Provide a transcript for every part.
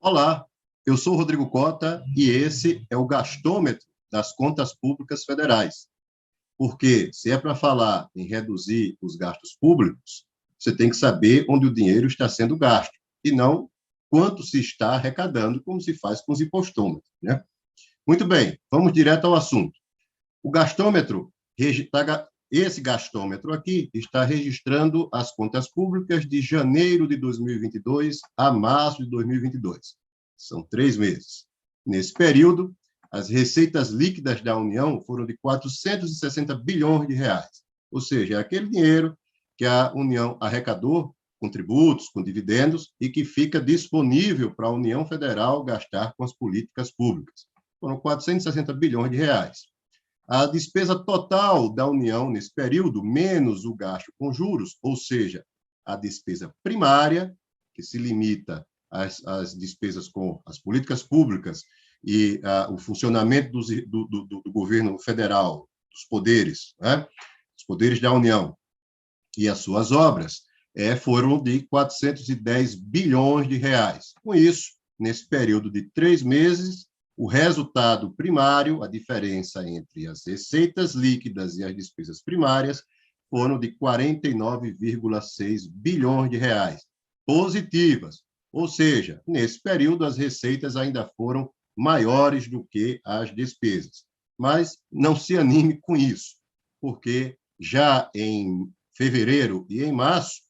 Olá, eu sou o Rodrigo Cota e esse é o Gastômetro das Contas Públicas Federais. Porque, se é para falar em reduzir os gastos públicos, você tem que saber onde o dinheiro está sendo gasto, e não quanto se está arrecadando, como se faz com os impostômetros, né? Muito bem, vamos direto ao assunto. O gastômetro, esse gastômetro aqui está registrando as contas públicas de janeiro de 2022 a março de 2022. São 3 meses. Nesse período, as receitas líquidas da União foram de 460 bilhões de reais, ou seja, é aquele dinheiro que a União arrecadou com tributos, com dividendos, e que fica disponível para a União Federal gastar com as políticas públicas. Foram 460 bilhões de reais. A despesa total da União nesse período, menos o gasto com juros, ou seja, a despesa primária, que se limita às despesas com as políticas públicas e o funcionamento do governo federal, dos poderes, né? Os poderes da União e as suas obras, foram de 410 bilhões de reais. Com isso, nesse período de 3 meses, o resultado primário, a diferença entre as receitas líquidas e as despesas primárias, foram de 49,6 bilhões de reais, positivas. Ou seja, nesse período, as receitas ainda foram maiores do que as despesas. Mas não se anime com isso, porque já em fevereiro e em março,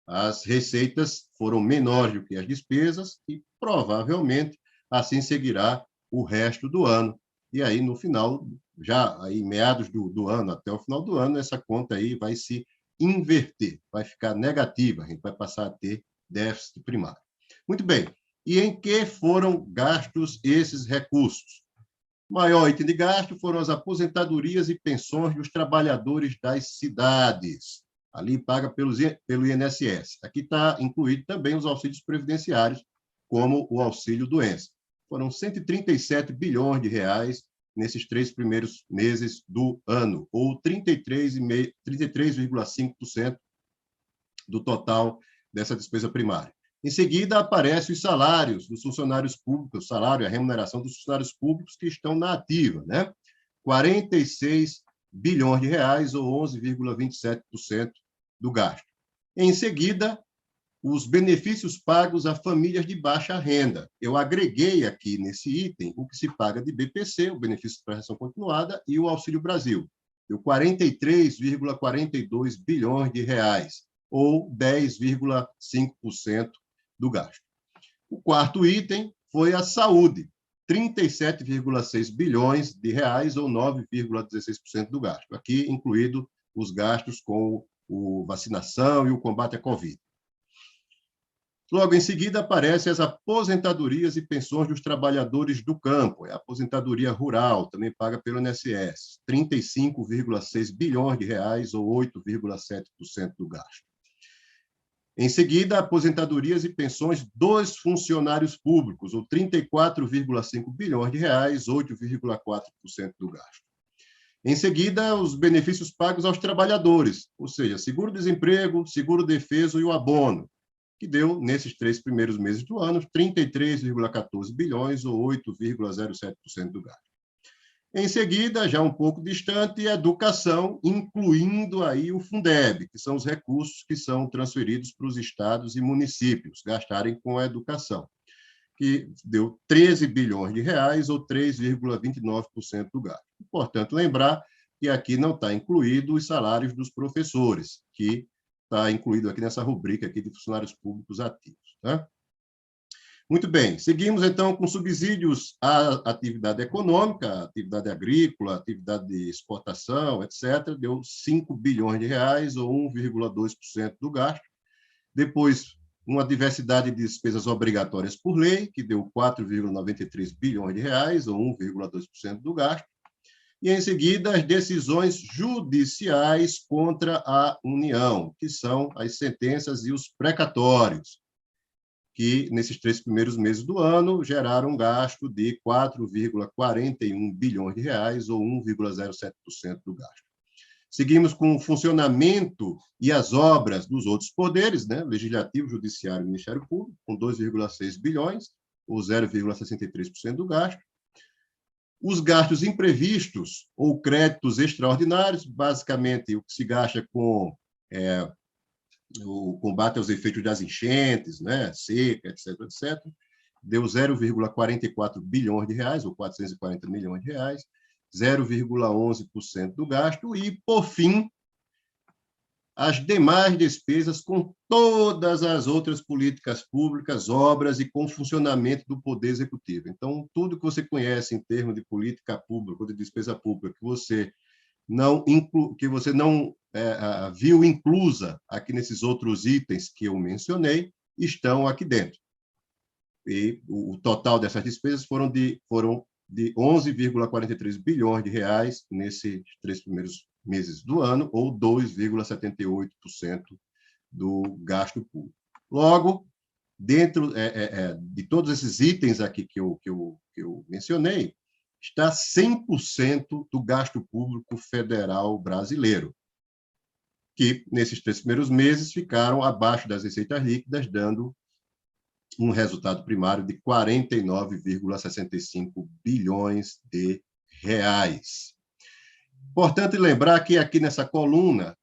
as receitas foram menores do que as despesas e, provavelmente, assim seguirá o resto do ano. E aí, no final, já aí, meados do ano, até o final do ano, essa conta aí vai se inverter, vai ficar negativa, a gente vai passar a ter déficit primário. Muito bem. E em que foram gastos esses recursos? O maior item de gasto foram as aposentadorias e pensões dos trabalhadores das cidades, ali paga pelo INSS. Aqui está incluído também os auxílios previdenciários, como o auxílio-doença. Foram 137 bilhões de reais nesses 3 primeiros meses do ano, ou 33,5% do total dessa despesa primária. Em seguida, aparecem os salários dos funcionários públicos, o salário e a remuneração dos funcionários públicos que estão na ativa, né? 46 bilhões de reais, ou 11,27% do gasto. Em seguida, os benefícios pagos a famílias de baixa renda. Eu agreguei aqui nesse item o que se paga de BPC, o benefício de prestação continuada, e o Auxílio Brasil. Deu 43,42 bilhões de reais, ou 10,5% do gasto. O quarto item foi a saúde, 37,6 bilhões de reais, ou 9,16% do gasto. Aqui incluído os gastos com a vacinação e o combate à Covid. Logo em seguida, aparecem as aposentadorias e pensões dos trabalhadores do campo, a aposentadoria rural, também paga pelo INSS, 35,6 bilhões de reais, ou 8,7% do gasto. Em seguida, aposentadorias e pensões dos funcionários públicos, ou 34,5 bilhões de reais, 8,4% do gasto. Em seguida, os benefícios pagos aos trabalhadores, ou seja, seguro-desemprego, seguro-defeso e o abono, que deu, nesses 3 primeiros meses do ano, 33,14 bilhões, ou 8,07% do gasto. Em seguida, já um pouco distante, a educação, incluindo aí o Fundeb, que são os recursos que são transferidos para os estados e municípios gastarem com a educação, que deu 13 bilhões de reais, ou 3,29% do gasto. Importante lembrar que aqui não está incluído os salários dos professores, que está incluído aqui nessa rubrica aqui de funcionários públicos ativos, né? Muito bem, seguimos então com subsídios à atividade econômica, atividade agrícola, atividade de exportação, etc. Deu 5 bilhões de reais, ou 1,2% do gasto. Depois, uma diversidade de despesas obrigatórias por lei, que deu 4,93 bilhões de reais, ou 1,2% do gasto. E, em seguida, as decisões judiciais contra a União, que são as sentenças e os precatórios, que, nesses 3 primeiros meses do ano, geraram um gasto de 4,41 bilhões de reais, ou 1,07% do gasto. Seguimos com o funcionamento e as obras dos outros poderes, né? Legislativo, Judiciário e Ministério Público, com 2,6 bilhões, ou 0,63% do gasto. Os gastos imprevistos ou créditos extraordinários, basicamente o que se gasta com o combate aos efeitos das enchentes, né, seca, etc., etc., deu 0,44 bilhões de reais, ou 440 milhões de reais, 0,11% do gasto, e, por fim, as demais despesas com todas as outras políticas públicas, obras e com o funcionamento do Poder Executivo. Então, tudo que você conhece em termos de política pública ou de despesa pública que você não viu inclusa aqui nesses outros itens que eu mencionei, estão aqui dentro. E o total dessas despesas foram de 11,43 bilhões de reais nesses 3 primeiros meses do ano, ou 2,78% do gasto público. Logo, dentro de todos esses itens aqui que eu mencionei, está 100% do gasto público federal brasileiro, que, nesses 3 primeiros meses, ficaram abaixo das receitas líquidas, dando um resultado primário de 49,65 bilhões de reais. Importante lembrar que aqui nessa coluna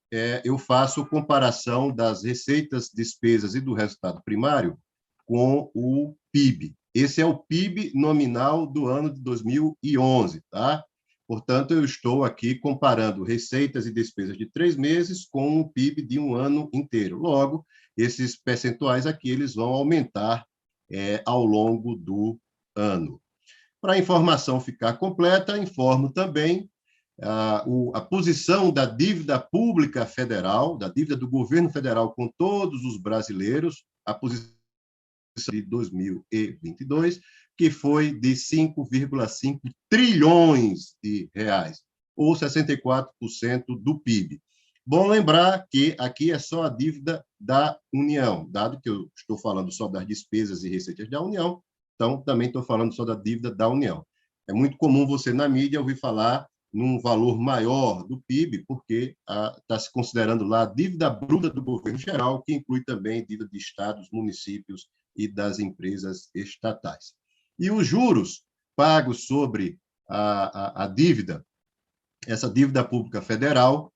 eu faço comparação das receitas, despesas e do resultado primário com o PIB. Esse é o PIB nominal do ano de 2011, tá? Portanto, eu estou aqui comparando receitas e despesas de 3 meses com o PIB de um ano inteiro. Logo, esses percentuais aqui eles vão aumentar ao longo do ano. Para a informação ficar completa, informo também a posição da dívida pública federal, da dívida do governo federal com todos os brasileiros, a posição de 2022, que foi de 5,5 trilhões de reais, ou 64% do PIB. Bom lembrar que aqui é só a dívida da União, dado que eu estou falando só das despesas e receitas da União, então também estou falando só da dívida da União. É muito comum você, na mídia, ouvir falar num valor maior do PIB, porque está se considerando lá a dívida bruta do governo geral, que inclui também dívida de estados, municípios e das empresas estatais. E os juros pagos sobre a dívida, essa dívida pública federal,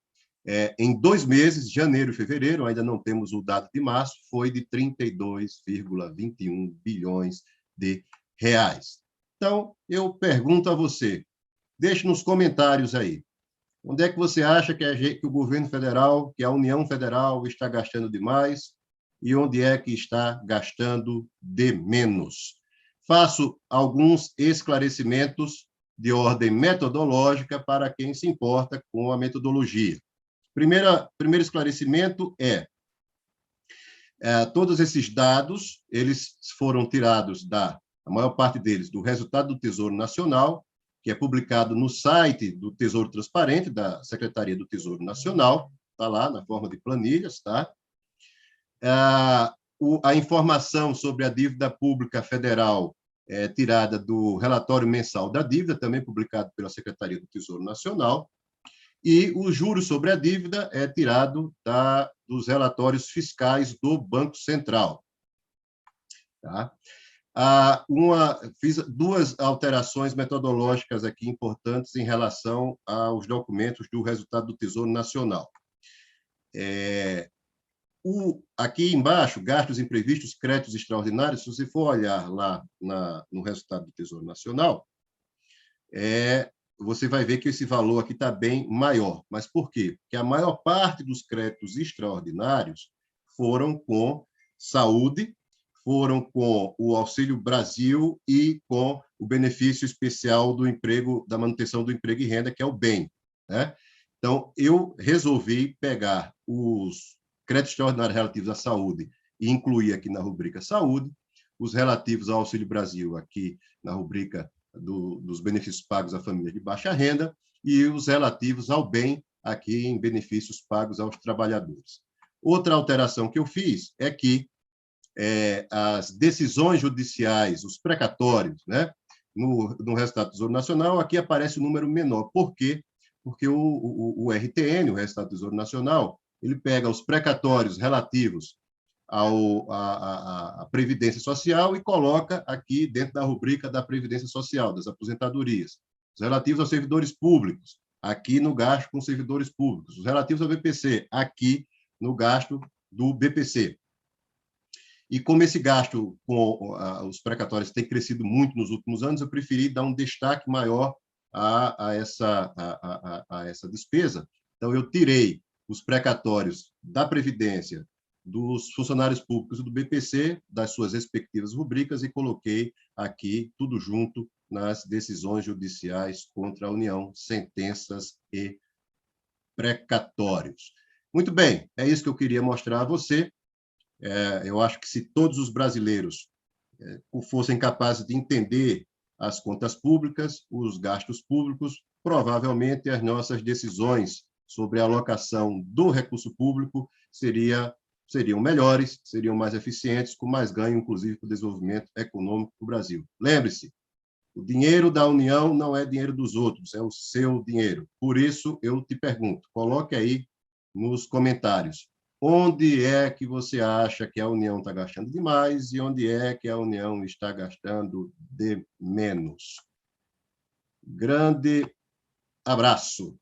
em 2 meses, janeiro e fevereiro, ainda não temos o dado de março, foi de 32,21 bilhões de reais. Então, eu pergunto a você, deixe nos comentários aí, onde é que você acha que o governo federal, que a União Federal está gastando demais e onde é que está gastando de menos? Faço alguns esclarecimentos de ordem metodológica para quem se importa com a metodologia. Primeiro esclarecimento todos esses dados, eles foram tirados a maior parte deles, do resultado do Tesouro Nacional, que é publicado no site do Tesouro Transparente, da Secretaria do Tesouro Nacional, está lá na forma de planilhas, tá? A informação sobre a dívida pública federal é tirada do relatório mensal da dívida, também publicado pela Secretaria do Tesouro Nacional, e o juros sobre a dívida é tirado dos relatórios fiscais do Banco Central. Tá? Fiz 2 alterações metodológicas aqui importantes em relação aos documentos do resultado do Tesouro Nacional. Aqui embaixo, gastos imprevistos, créditos extraordinários, se você for olhar lá no resultado do Tesouro Nacional, você vai ver que esse valor aqui está bem maior. Mas por quê? Porque a maior parte dos créditos extraordinários foram com saúde, foram com o Auxílio Brasil e com o benefício especial do emprego, da manutenção do emprego e renda, que é o BEM, né? Então, eu resolvi pegar os créditos extraordinários relativos à saúde e incluir aqui na rubrica saúde, os relativos ao Auxílio Brasil aqui na rubrica dos benefícios pagos à família de baixa renda e os relativos ao BEM aqui em benefícios pagos aos trabalhadores. Outra alteração que eu fiz é que as decisões judiciais, os precatórios, né, no resultado do Tesouro Nacional, aqui aparece um número menor. Por quê? Porque o RTN, o resultado do Tesouro Nacional, ele pega os precatórios relativos à Previdência Social e coloca aqui dentro da rubrica da Previdência Social, das aposentadorias. Os relativos aos servidores públicos, aqui no gasto com servidores públicos. Os relativos ao BPC, aqui no gasto do BPC. E como esse gasto com os precatórios tem crescido muito nos últimos anos, eu preferi dar um destaque maior a essa despesa. Então, eu tirei os precatórios da Previdência, dos funcionários públicos e do BPC, das suas respectivas rubricas, e coloquei aqui tudo junto nas decisões judiciais contra a União, sentenças e precatórios. Muito bem, é isso que eu queria mostrar a você. Eu acho que se todos os brasileiros fossem capazes de entender as contas públicas, os gastos públicos, provavelmente as nossas decisões sobre a alocação do recurso público seriam melhores, seriam mais eficientes, com mais ganho, inclusive, para o desenvolvimento econômico do Brasil. Lembre-se, o dinheiro da União não é dinheiro dos outros, é o seu dinheiro. Por isso, eu te pergunto, coloque aí nos comentários, onde é que você acha que a União está gastando demais e onde é que a União está gastando de menos? Grande abraço.